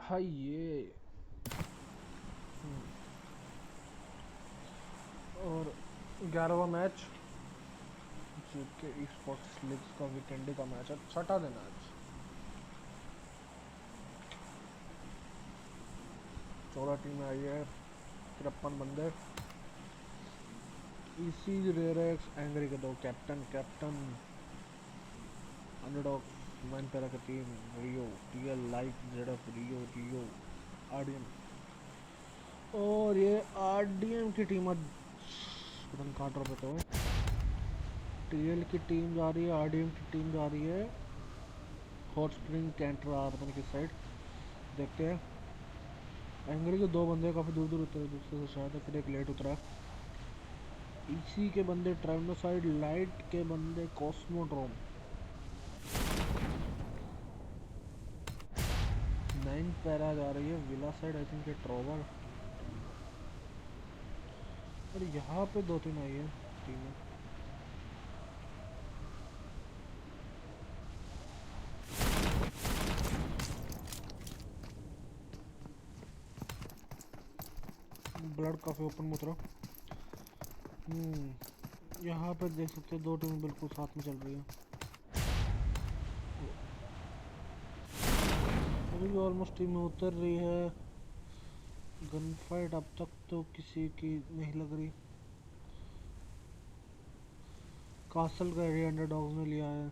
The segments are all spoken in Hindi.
हाय ये। और 11वां match GK esports league का वीकेंड का मैच है, छठा दिन आज। 14 टीमें आई है, 53 बंदे। ईसी रेरेक्स एंग्री के दो कैप्टन अंडरडॉग मैन पैरा का टीम रियो टीएल लाइट जेडएफ रियो रियो आरडीएम। और ये आरडीएम की टीम आज पता नहीं कहाँ ड्रॉप होते हुए। टीएल की टीम जा रही है, आरडीएम की टीम जा रही है हॉट स्प्रिंग कैंटर आ पता नहीं किस साइड। देखते हैं। एंग्री के दो बंदे काफ़ी दूर दूर उतरे दूसरे से, शायद फिर एक लेट उतरा। ईसी के बंदे ट्राइनोसाइड, लाइट के बंदे कॉस्मोड्रोम। 9 पैरा जा रही है विला साइड, आई थिंक ये ट्रोवर। और यहाँ पे 2-3 आई है टीमें। ब्लड काफ़ी ओपन में उतरा। यहाँ पे देख सकते हैं 2 टीमें बिल्कुल साथ में चल रही है। अभी ऑलमोस्ट टीमें उतर रही है। गन फाइट अब तक तो किसी की नहीं लग रही। कासल का एरिया अंडरडॉग्स ने लिया है।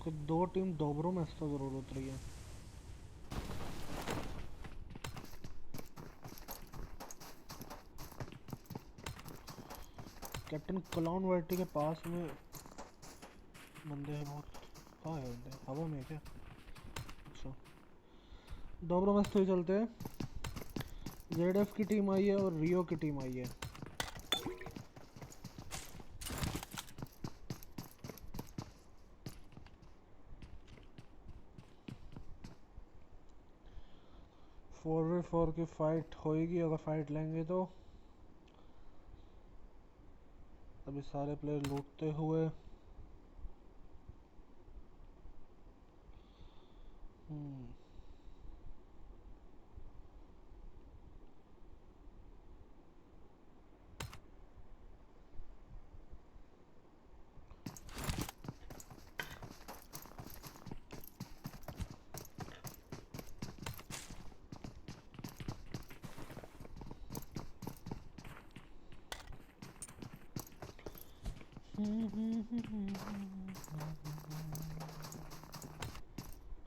तो 2 टीम दोबरों में तो जरूर उतरी है। कैप्टन क्लाउन वर्टी के पास में बंदे हैं बहुत। कहाँ है बंदे, हवा में क्या? अच्छा, दोबरों में तो ही चलते हैं। जेडएफ की टीम आई है और रियो की टीम आई है। फोर वे फोर की फाइट होएगी अगर फाइट लेंगे तो। अभी सारे प्लेयर लूटते हुए।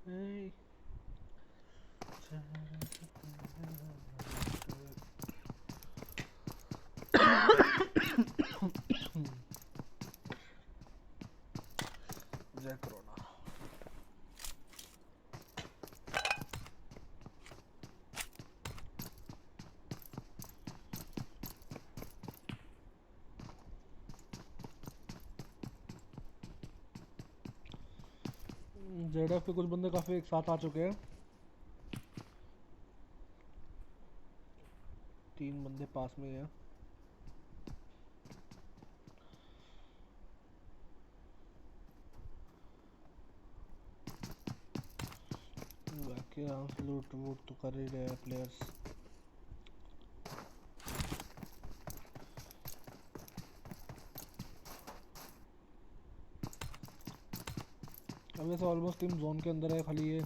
Hey. जय कोरोना। जेडएफ के कुछ बंदे काफी एक साथ आ चुके हैं। 3 बंदे पास में ही हैं। बाकी आराम से लूट वूट तो कर ही रहे हैं प्लेयर्स। अब वैसे ऑलमोस्ट टीम जोन के अंदर है, खाली ये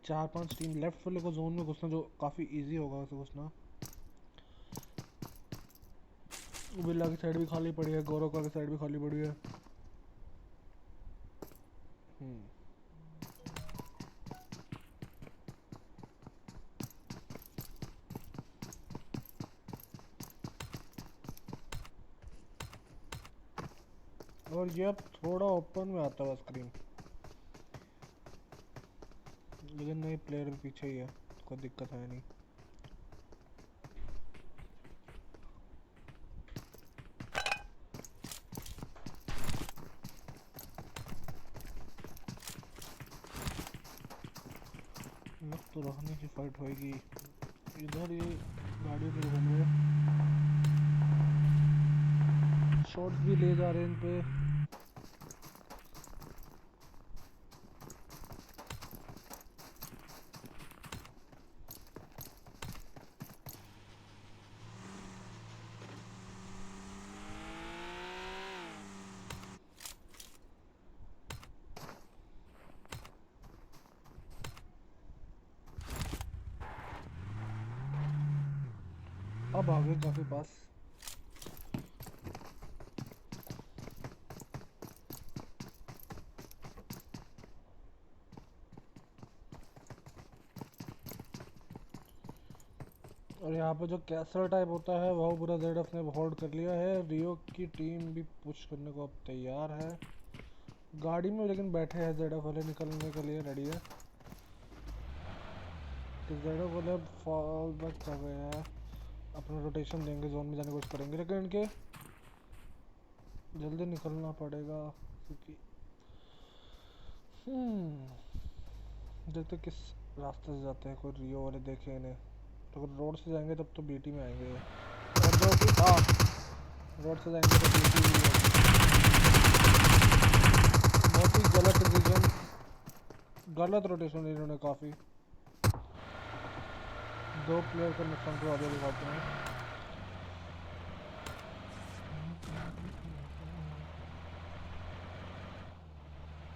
4-5 टीम लेफ्ट वाले को जोन में घुसना जो काफ़ी इजी होगा उसे घुसना। बिल्ला की साइड भी खाली पड़ी है, गौरव की साइड भी खाली पड़ी है। और ये अब थोड़ा ओपन में आता है स्क्रीन, लेकिन नहीं प्लेयर भी पीछे ही है, कोई दिक्कत है नहीं। लग तो रखने की फाइट होएगी। इधर ये गाड़ियों पे घूम रहे, शॉट्स भी ले जा रहे हैं इन पे। अब आ गए काफी पास। और यहाँ पे जो कैसल टाइप होता है वो पूरा ZF ने होल्ड कर लिया है। रियो की टीम भी पुश करने को अब तैयार है। गाड़ी में लेकिन बैठे हैं ZF वाले, निकलने के लिए रेडी है। तो ZF वाले फॉल बैक कर रहे हैं, अपना रोटेशन देंगे, जोन में जाने की कोशिश करेंगे, लेकिन इनके जल्दी निकलना पड़ेगा क्योंकि देखते किस रास्ते से जाते हैं। कोई रियो वाले देखे इन्हें, तो अगर रोड से जाएंगे तब तो बीटी में आएंगे, और जो कि रोड से जाएंगे तो बीटी में होगी। बहुत ही गलत डिसीजन, गलत रोटेशन इन्होंने काफ़ी। 2 प्लेयर का नुकसान तो आगे दिखाते हैं।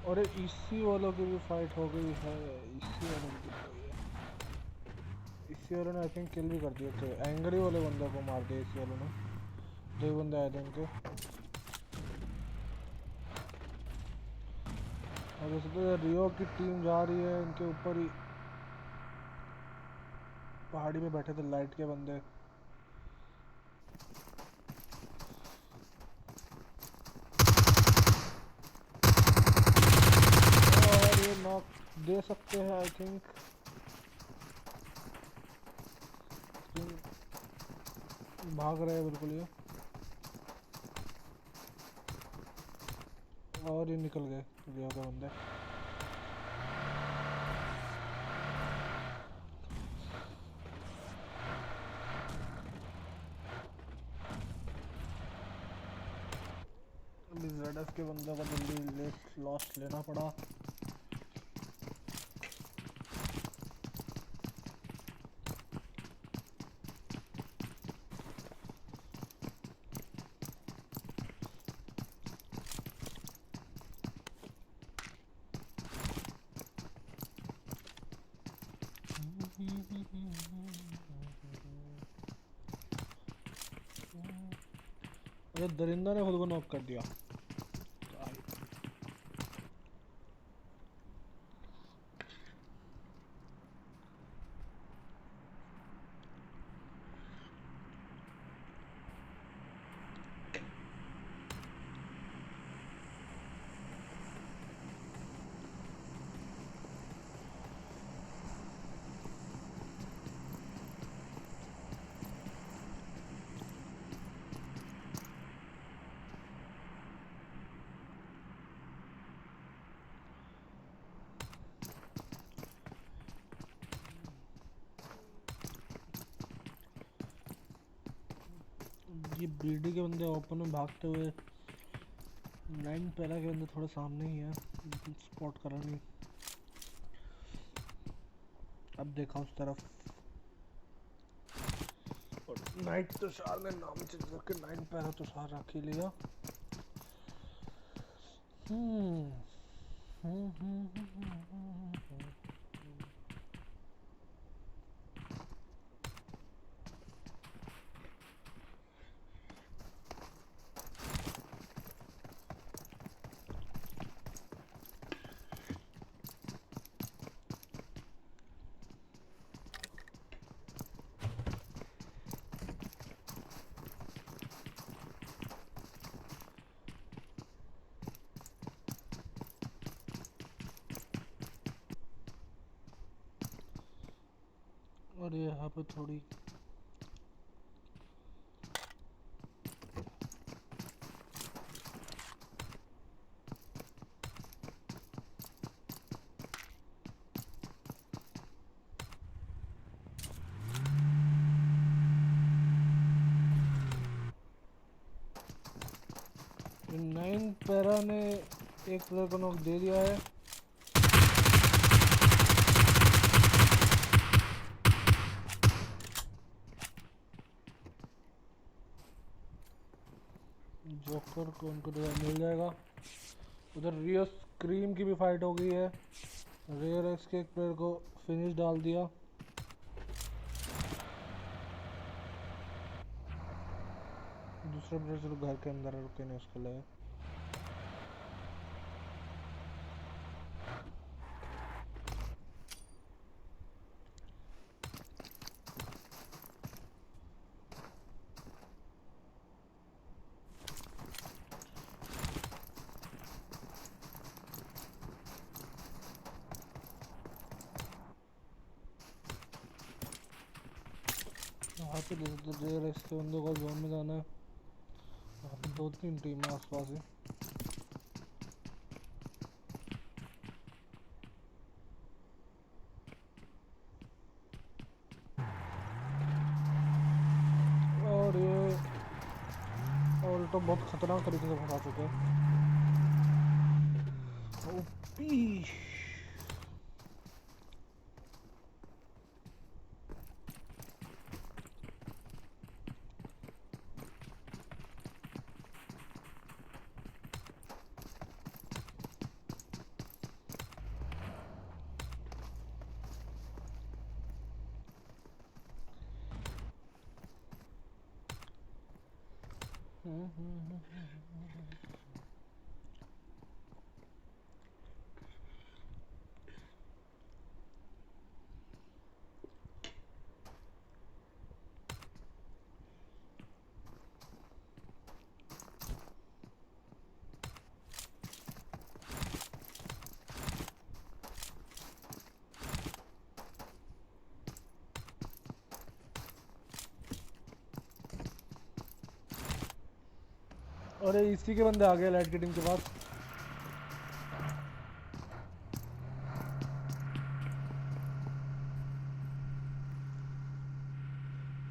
और इसी वालों की भी फाइट हो गई है, इसी वालों की दिख रही है। इसी वालों ने आई थिंक किल भी कर दिए थे, एंग्री वाले बंदों को मार दिया इसी वालों ने। 2 बंदे आए थे इनके। और जैसे तो रियो की टीम जा रही है इनके ऊपर ही, पहाड़ी पे बैठे थे लाइट के बंदे। और ये नॉक दे सकते हैं आई थिंक। भाग रहे हैं बिल्कुल ये, और ये निकल गए रियो के बंदे। अभी ZF के बंदों का जल्दी लॉस लेना पड़ा। अरे दरिंदा ने खुद को नॉक कर दिया। ये BD के बंदे ओपन में भागते हुए, 9 पैरा के बंदे थोड़े सामने ही है, स्पॉट करा नहीं। अब देखा उस तरफ, और नाइट तुषार ने नाम चेंज करके 9 पैरा तुषार रख ही लिया। और ये यहाँ पे थोड़ी नाइन पैरा ने एक प्लेयर को नॉक दे दिया है। जोकर को उनको मिल जाएगा। उधर रियो स्क्रीम की भी फाइट हो गई है, रेयर एक्स के एक प्लेयर को फिनिश डाल दिया। दूसरे चलो घर के अंदर रुके ना उसके लिए। वहाँ पे देर इसके बंदों को जोन में जाना है। वहाँ पे 2-3 टीम है आसपास ही। और ये ऑल्टो बहुत खतरनाक तरीके से फंसा चुके हैं। ओपी और इसी के बंदे आ गए लाइट की टीम के पास।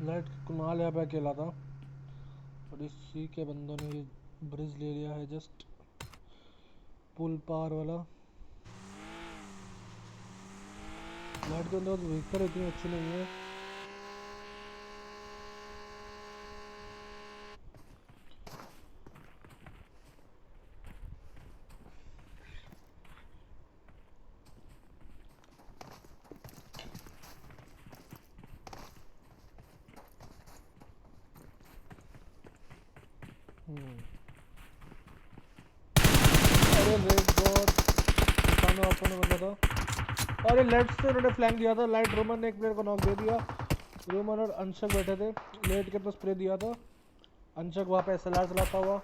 लाइट कुनाल यहाँ पे अकेला था और इसी के बंदों ने ये ब्रिज ले लिया है, जस्ट पुल पार वाला। लाइट के अंदर व्हीकल इतनी अच्छी नहीं है। अरे रेड डॉट सामने ओपन बंदा था। अरे लेफ्ट से उन्होंने फ्लैंक दिया था। लाइट रोमन ने एक प्लेयर को नॉक दे दिया। रोमन और अंशक बैठे थे, लेट के तो स्प्रे दिया था। अंशक वहाँ पे एसएलआर चलाता हुआ।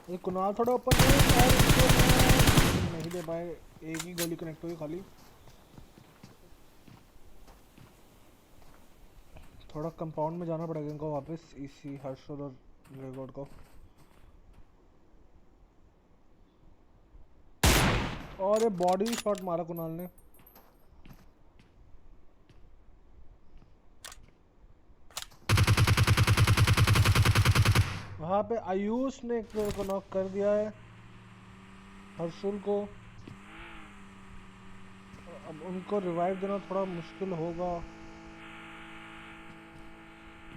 ये कुनाल थोड़ा ऊपर नहीं दे पाए, एक ही गोली कनेक्ट हुई खाली। थोड़ा कंपाउंड में जाना पड़ेगा इनको वापस, इसी हर्षद और रेगोड को। और ये बॉडी शॉट मारा कुनाल ने। वहाँ पे आयुष ने एक प्लेयर को नॉक कर दिया है, हर्षुल को। अब उनको रिवाइव देना थोड़ा मुश्किल होगा।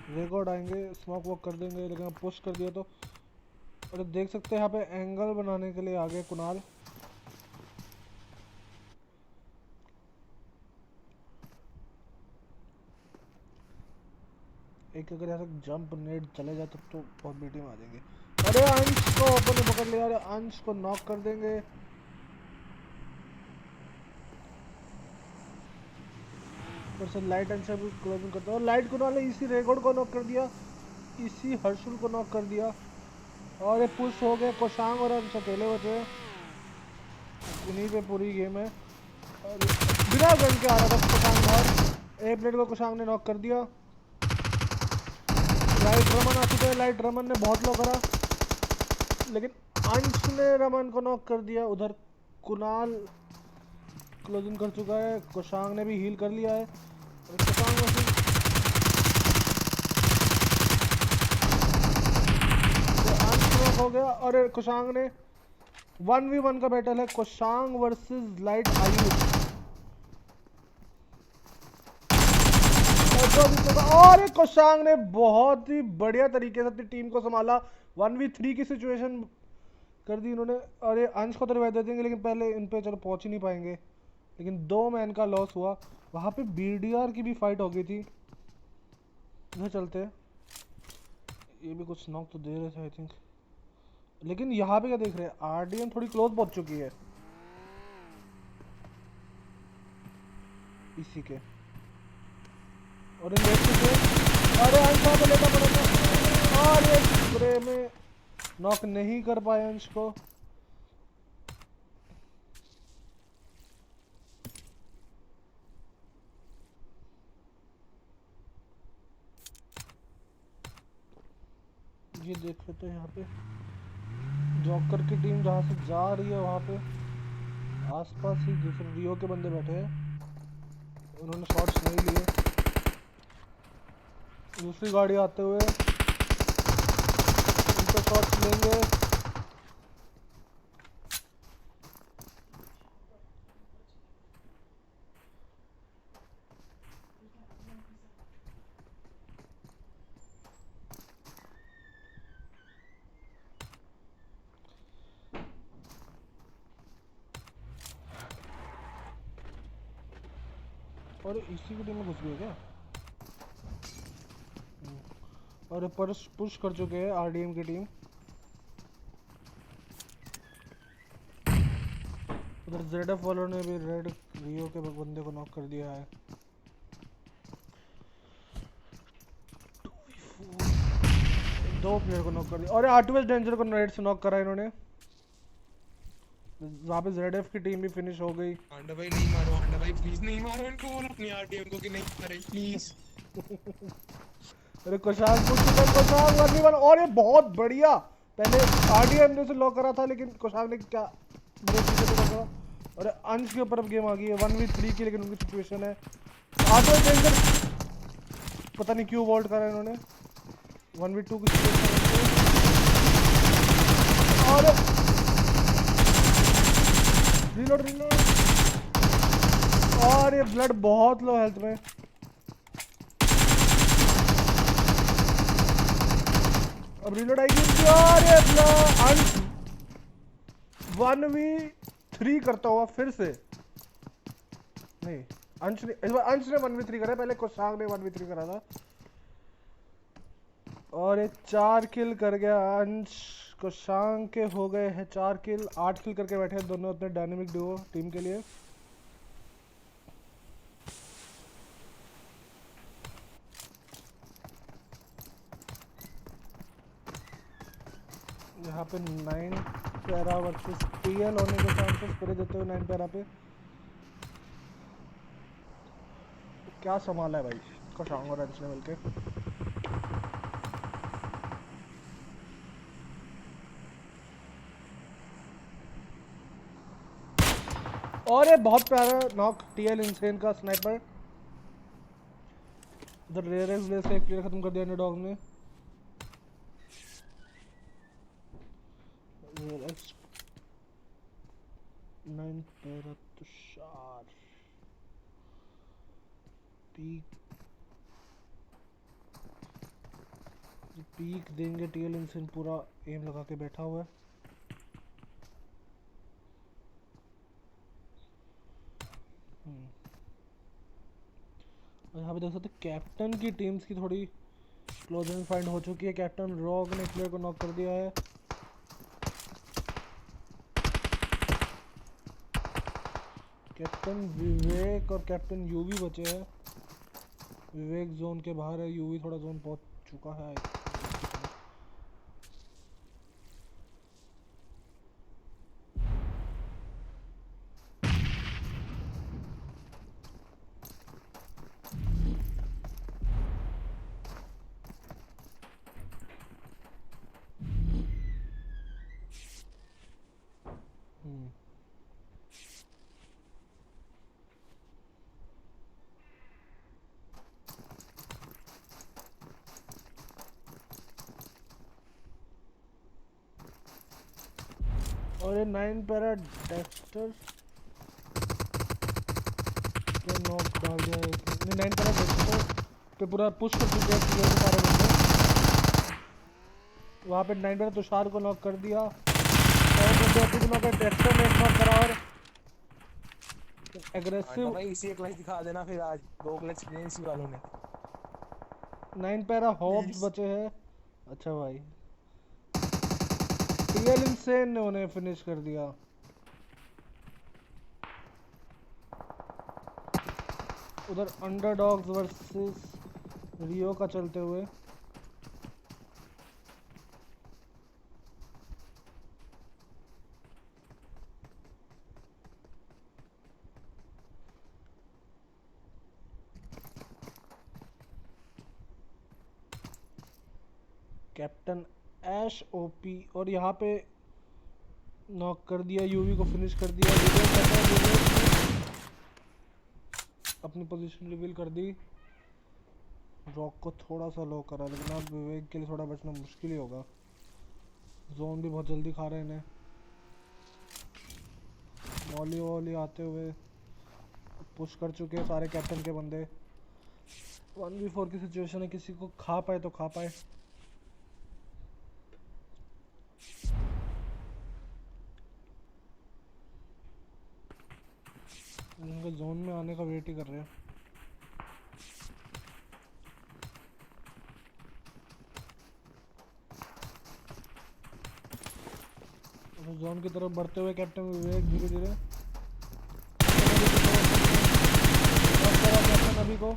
रेकॉर्ड आएंगे, स्मोक वॉक कर देंगे, लेकिन अब पुश कर दिया तो। और देख सकते हैं यहाँ पे एंगल बनाने के लिए आ गए कुनाल। एक अगर यहाँ से जंप नेट चले जाए तब तो बहुत बेटी में आ जाएंगे। अरे अंश को ओपन में पकड़ लिया। अरे अंश को नॉक कर देंगे। फिर से लाइट अंश भी क्लोजिंग करता है और लाइट कुनाल ने इसी रेकॉर्ड को नॉक कर दिया, इसी हर्षुल को नॉक कर दिया। और ये पुश हो गए, कोशांग और अंश अकेले बचे। इन्हीं पे पूरी गेम है। और बिना गन के आ रहा था कोशांग बाहर। एक प्लेट को कोशांग ने नॉक कर दिया। लाइट रमन आ चुके हैं। लाइट रमन ने बहुत लो करा, लेकिन अंश ने रमन को नॉक कर दिया। उधर कुनाल क्लोजिंग कर चुका है, कोशांग ने भी हील कर लिया है। कोशांग अंश हो गया। और कोशांग ने 1v1 का बैटल है, कोशांग वर्सेस लाइट आयुष। और एक कोशांग ने बहुत ही बढ़िया तरीके से अपनी टीम को संभाला। 1v3 की सिचुएशन कर दी इन्होंने। और ये अंश को तो रिवाइव दे देंगे, लेकिन पहले इन पे चलो पहुंच ही नहीं पाएंगे। लेकिन 2 मैन का लॉस हुआ। वहाँ पे बीडीआर की भी फाइट हो गई थी। इधर चलते हैं, ये भी कुछ नॉक तो दे रहे थे आई थिंक। लेकिन यहाँ पे क्या देख रहे हैं, आरडीएम थोड़ी क्लोज पहुंच चुकी है इसी के। और अरे अंश वहाँ पे लेटा पड़ा था और ये स्प्रे में नॉक नहीं कर पाए अंश को। ये देख लेते हैं यहाँ पे जॉकर की टीम जहाँ से जा रही है, वहाँ पे आसपास ही दूसरे रियो के बंदे बैठे हैं। उन्होंने शॉट्स नहीं लिए। दूसरी गाड़ी आते हुए उनको शॉट्स लेंगे। और इसी की टीम में घुस गई क्या? और पर पुश कर चुके हैं आरडीएम की टीम। उधर जेडएफ वालों ने भी रेड रियो के बंदे को नॉक कर दिया है। 2 प्लेयर को नॉक कर दिया। और आर्टिवस डेंजर को रेड से नॉक करा इन्होंने। वहाँ पे जेडएफ की टीम भी फिनिश हो गई। आंडा भाई नहीं मारो, आंडा भाई प्लीज नहीं मारो इनको, बोलो अपनी आरटीएम को कि नहीं मारे प्लीज। अरे कोशांग कोशांग 1v1 और ये बहुत बढ़िया। पहले आरडीएम ने से लॉक करा था, लेकिन कोशांग ने क्या करा। और अंश के ऊपर अब गेम आ गई है 1v3 की, लेकिन उनकी सिचुएशन है आगे डेंजर पता नहीं क्यों वोल्ट करा इन्होंने। 1v2 की सिचुएशन और रीलोड और ये ब्लड बहुत लो हेल्थ में। अब रीलोड आएगी और ये अंश 1v3 करता हुआ फिर से। नहीं, अंश ने इस बार अंश ने 1v3 करा, पहले कोशांग ने 1v3 करा था। और ये 4 किल कर गया अंश। कोशांग के हो गए हैं 4 किल, 8 किल करके बैठे हैं दोनों अपने डायनेमिक डुओ टीम के लिए। यहाँ पे 9 पैरा वर्सेस टीएल होने के चांसेस पूरे देते हुए 9 पैरा पे क्या संभाला है भाई कोशांग और अंश ने मिलके। और ये बहुत प्यारा नॉक टीएल इंसेन का स्नाइपर। उधर रेयरेस से एक प्लेयर खत्म कर दिया अंडरडॉग ने। 9 पैरा तुषार पीक देंगे। टीएल इंसेन पूरा एम लगा के बैठा हुआ है। और यहाँ पे देख सकते कैप्टन की टीम्स की थोड़ी क्लोजिंग फाइंड हो चुकी है। कैप्टन रॉग ने प्लेयर को नॉक कर दिया है। कैप्टन विवेक और कैप्टन यूवी बचे हैं। विवेक जोन के बाहर है, यूवी थोड़ा जोन पहुंच चुका है। और ये 9 पैरा डेक्स्टर को नॉक डाल दिया है। 9 पैरा डेक्स्टर पे पूरा पुश कर चुके हैं प्लेयर के सारे बंदे। वहाँ पे 9 पे तुषार को नॉक कर दिया और बंदे अपनी को नॉक कर टेक्सचर ने नॉक करा और अंडा एग्रेसिव भाई इसी एक क्लच दिखा देना फिर आज 2 क्लच किए इसी वालों ने 9 पैरा हॉब्स प्लीज। बचे हैं। अच्छा भाई टीएल इनसेन ने उन्हें फिनिश कर दिया। उधर अंडरडॉग्स वर्सेस रियो का चलते हुए कैप्टन ऐश ओपी और यहाँ पे नॉक कर दिया, यूवी को फिनिश कर दिया। अपनी पोजीशन रिवील कर दी, रॉक को थोड़ा सा लो करा, लेकिन अब विवेक के लिए थोड़ा बचना मुश्किल ही होगा। जोन भी बहुत जल्दी खा रहे हैं इन्हें। मॉली वॉली आते हुए पुश कर चुके हैं सारे कैप्टन के बंदे। 1v4 की सिचुएशन है, किसी को खा पाए तो खा पाए। इनका जोन में आने का वेट ही कर रहे हैं। जोन की तरफ बढ़ते हुए कैप्टन विवेक धीरे धीरे कैप्टन अभी को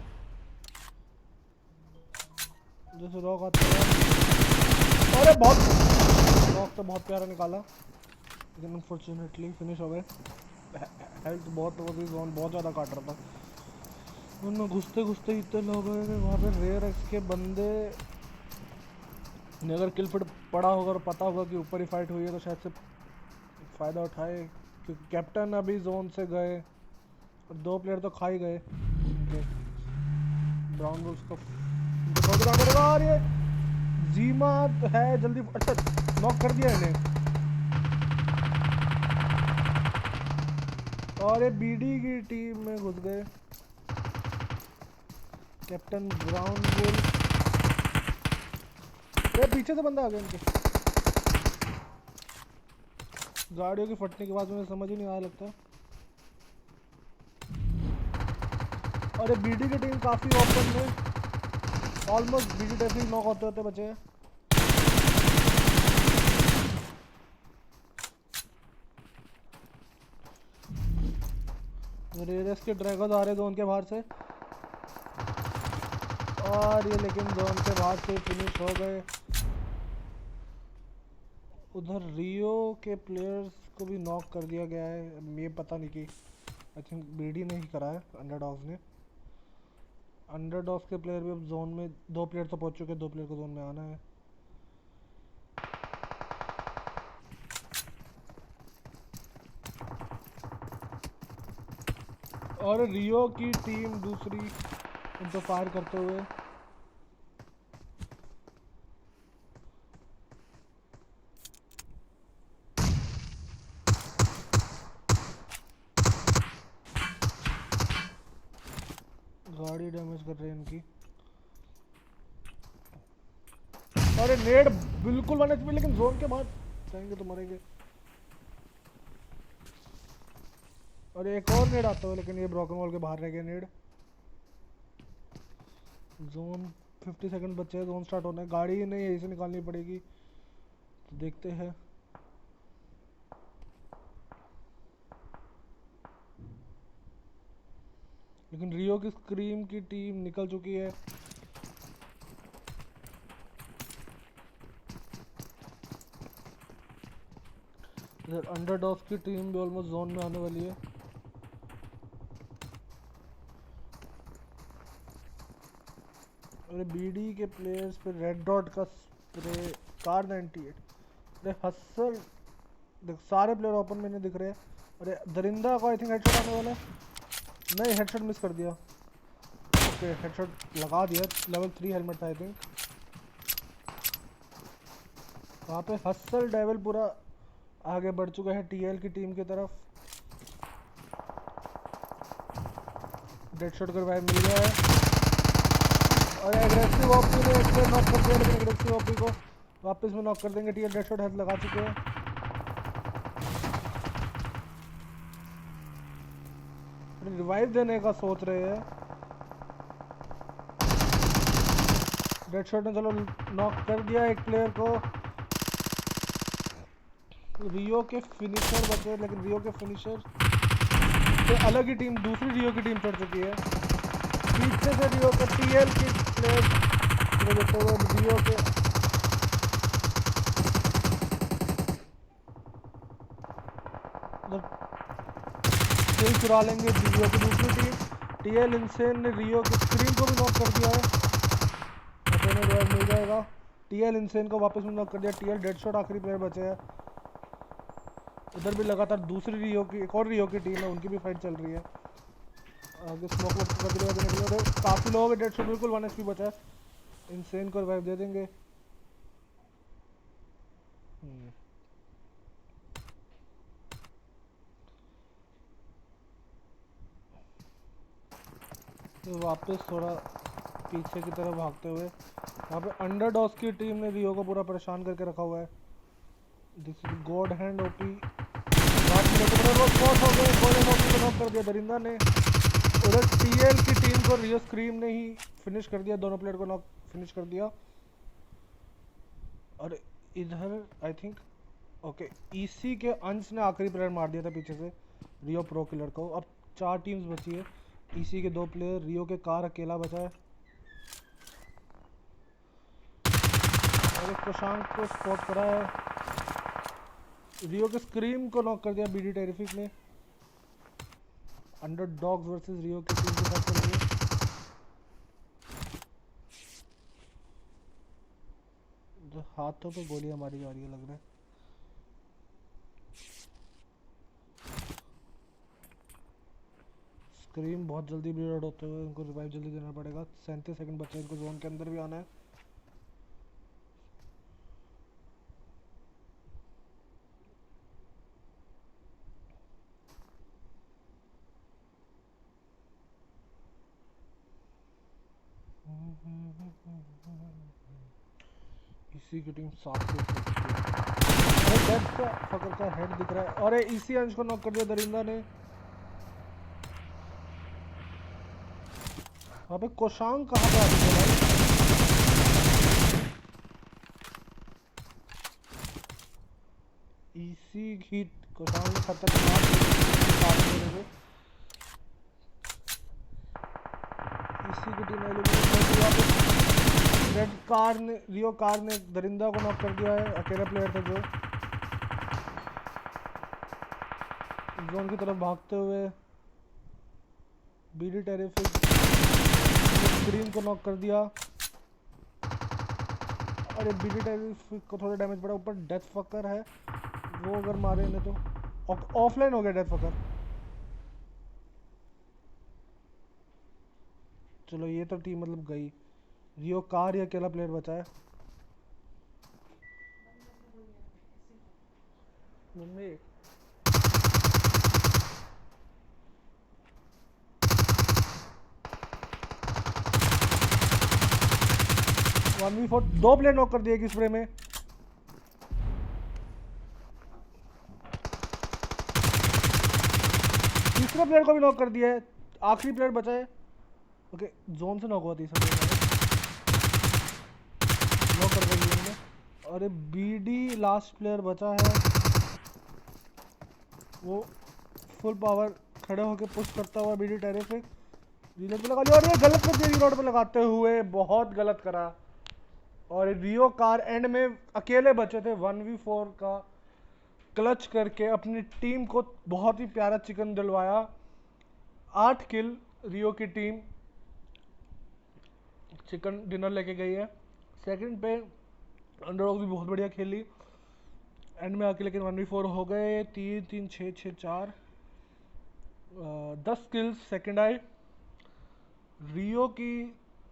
जैसे रॉक आता है। अरे बहुत रॉक तो बहुत प्यारा निकाला, लेकिन अनफॉर्चुनेटली फिनिश हो गए। हेल्थ बहुत होगी, जोन बहुत ज़्यादा काट रहा था। उनमें घुसते घुसते इतने लोग हैं वहाँ पे। रेयर एक्स के बंदे ने अगर किल फिट पड़ा होगा और पता होगा कि ऊपर ही फाइट हुई है तो शायद से फ़ायदा उठाए, क्योंकि कैप्टन अभी जोन से गए और 2 प्लेयर तो खा ही गए। ब्राउन वुल्स को और ये जीमा है जल्दी। अच्छा नॉक कर दिया इन्हें और ये बीडी की टीम में घुस गए। कैप्टन ब्राउन वुल पीछे से बंदा आ गया इनके। गाड़ियों के फटने के बाद मुझे समझ ही नहीं आया लगता। और ये बीडी की टीम काफी ओपन में, ऑलमोस्ट बीडी डेफिनेटली नॉक होते होते बचे हैं। रेरेस के ड्रैगन आ रहे जोन के बाहर से और ये लेकिन जोन के बाहर से फिनिश हो गए। उधर रियो के प्लेयर्स को भी नॉक कर दिया गया है। ये पता नहीं कि आई थिंक बीडी ने ही करा है, अंडरडॉग्स ने। अंडरडॉग्स के प्लेयर भी अब जोन में 2 प्लेयर तो पहुंच चुके हैं, 2 प्लेयर को जोन में आना है। और रियो की टीम दूसरी उन पर फायर करते हुए गाड़ी डैमेज कर रहे हैं इनकी। अरे नेड बिल्कुल 1 HP, लेकिन जोन के बाद जाएंगे तो मरेंगे। और एक और नेड आता है, लेकिन ये ब्रोकन वॉल के बाहर रह गया नेड। जोन 50 सेकंड बचे हैं, जोन स्टार्ट होना है। गाड़ी नहीं यहीं से निकालनी पड़ेगी, तो देखते हैं। लेकिन रियो की स्क्रीम की टीम निकल चुकी है। इधर अंडरडॉग्स की टीम भी ऑलमोस्ट जोन में आने वाली है। अरे बीडी के प्लेयर्स पे रेड डॉट का स्प्रे, कार 98। अरे हसल देख, सारे प्लेयर ओपन में नहीं दिख रहे हैं। अरे दरिंदा को आई थिंक हेडशॉट आने वाला है। नहीं, हेडशॉट मिस कर दिया। ओके हेडशॉट लगा दिया, लेवल 3 हेलमेट था आई थिंक। वहाँ पे हसल डेविल पूरा आगे बढ़ चुका है टीएल की टीम की तरफ। डेडशॉट का रिवाइव मिल गया है और एग्रेसिव ओपी ने एक नॉक कर दिया, लेकिन एग्रेसिव ओपी को वापस में नॉक कर देंगे। टीएल डेडशॉट हेड लगा चुके हैं। रिवाइव देने का सोच रहे हैं। डेडशॉट ने चलो नॉक कर दिया एक प्लेयर को। रियो के फिनिशर बचे, लेकिन रियो के फिनिशर से अलग ही टीम, दूसरी रियो की टीम चढ़ चुकी है। पीछे से रियो के टीएल की प्लेयर रियो के किल चुरा लेंगे रियो की दूसरी टीम। टीएल इंसेन ने रियो के स्क्रीन को भी नॉक कर दिया है। मिल जाएगा। टीएल इंसेन को वापस में नॉक कर दिया। टीएल डेडशॉट आखिरी प्लेयर बचे हैं। इधर भी लगातार दूसरी रियो की, एक और रियो की टीम है, उनकी भी फाइट चल रही है। आगे स्मोक कर दिया देने के लिए काफी लोग डेडशॉट, बिल्कुल 1 HP बचा है। इंसेन को रिवाइव दे देंगे। तो वापस थोड़ा पीछे की तरफ भागते हुए, यहाँ पे अंडरडॉग्स की टीम ने रियो को पूरा परेशान करके रखा हुआ है। This is God hand OP. Knock कर दिया दरिंदा ने। उधर टीएल की टीम को रियो स्क्रीम ने ही फिनिश कर दिया, दोनों प्लेयर को नॉक फिनिश कर दिया। और इधर आई थिंक ओके ईसी के अंश ने आखिरी प्लेयर मार दिया था पीछे से रियो प्रो किलर को। अब 4 टीम्स बची है। ईसी के 2 प्लेयर, रियो के कार अकेला बचा है। और एक प्रशांत को स्पॉट करा है। रियो के स्क्रीम को नॉक कर दिया बीडी टेरिफिक ने। अंडरडॉग्स वर्सेस रियो की टीम के साथ चल रही है। हाथों पे गोलियां मारी जा रही है लग रहा है। स्क्रीम बहुत जल्दी ब्लीड होते हुए उनको रिवाइव जल्दी देना पड़ेगा। 37 सेकंड बचे, इनको जोन के अंदर भी आना है। इसी की टीम 7 पे फकर का हेड दिख रहा है। और इसी अंश को नॉक कर दिया दरिंदा ने। वहाँ पे कोशांग कहाँ पे आ गया भाई? इसी की कोशांग ने खतरनाक इसी की टीम रेड कार ने, रियो कार ने दरिंदा को नॉक कर दिया है। अकेला प्लेयर था जो जोन की तरफ भागते हुए। बीडी टेरिफिक स्क्रीन को नॉक कर दिया। अरे बीडी टेरिफिक को थोड़ा डैमेज पड़ा। ऊपर डेथ फकर है, वो अगर मारे ने तो ऑफलाइन हो गया डेथ फकर। चलो ये तो टीम मतलब गई। रियो कार ही अकेला प्लेयर बचा है। मम्मी 1v4 2 प्लेयर नॉक कर दिए एक स्प्रे में। तीसरे प्लेयर को भी नॉक कर दिया है। आखिरी प्लेयर बचा है। ओके जोन से नॉक हुआ तीसरा प्लेयर नॉक कर दिया उन्होंने। और बीडी लास्ट प्लेयर बचा है, वो फुल पावर खड़े होकर पुश करता हुआ बीडी टेरिफिक रीलोड पे लगा लिया। और ये गलत कर दिया रीलोड पे लगाते हुए, बहुत गलत करा। और रियो कार एंड में अकेले बचे थे। 1v4 का क्लच करके अपनी टीम को बहुत ही प्यारा चिकन दिलवाया। 8 किल रियो की टीम चिकन डिनर लेके गई है। सेकंड पे अंडरडॉग्स भी बहुत बढ़िया खेली एंड में आके, लेकिन 1v4 हो गए। 3 3 6 6 4 10 किल्स सेकंड आई। रियो की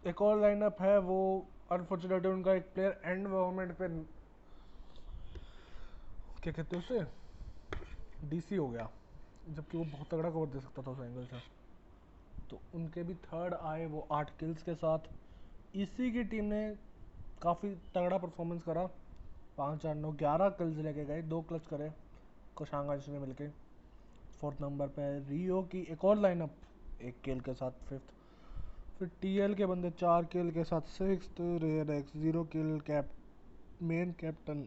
एक और लाइनअप है, वो अनफॉर्चुनेटली उनका एक प्लेयर एंड मोमेंट पे क्या कहते हैं उसे डीसी हो गया, जबकि वो बहुत तगड़ा कवर दे सकता था उस एंगल से। तो उनके भी थर्ड आए वो 8 किल्स के साथ। इसी की टीम ने काफ़ी तगड़ा परफॉर्मेंस करा, 5-8-9 11 किल्स लेके गए, 2 क्लच करे कोशांगाश ने मिलके। फोर्थ नंबर पे रियो की एक और लाइनअप, 1 किल के साथ फिफ्थ। फिर टीएल के बंदे 4 किल के साथ सिक्स्थ, रेयर एक्स 0 किल, कैप मेन कैप्टन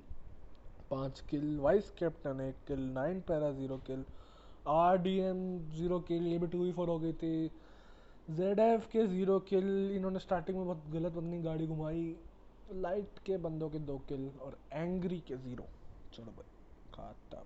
5 किल, वाइस कैप्टन 1 किल, 9 पैरा 0 किल, आरडीएम 0 किल, ये भी 2v4 हो गई थी। ZF के 0 किल, इन्होंने स्टार्टिंग में बहुत गलत अपनी गाड़ी घुमाई। लाइट के बंदों के 2 किल और एंग्री के 0। चलो भाई खाता।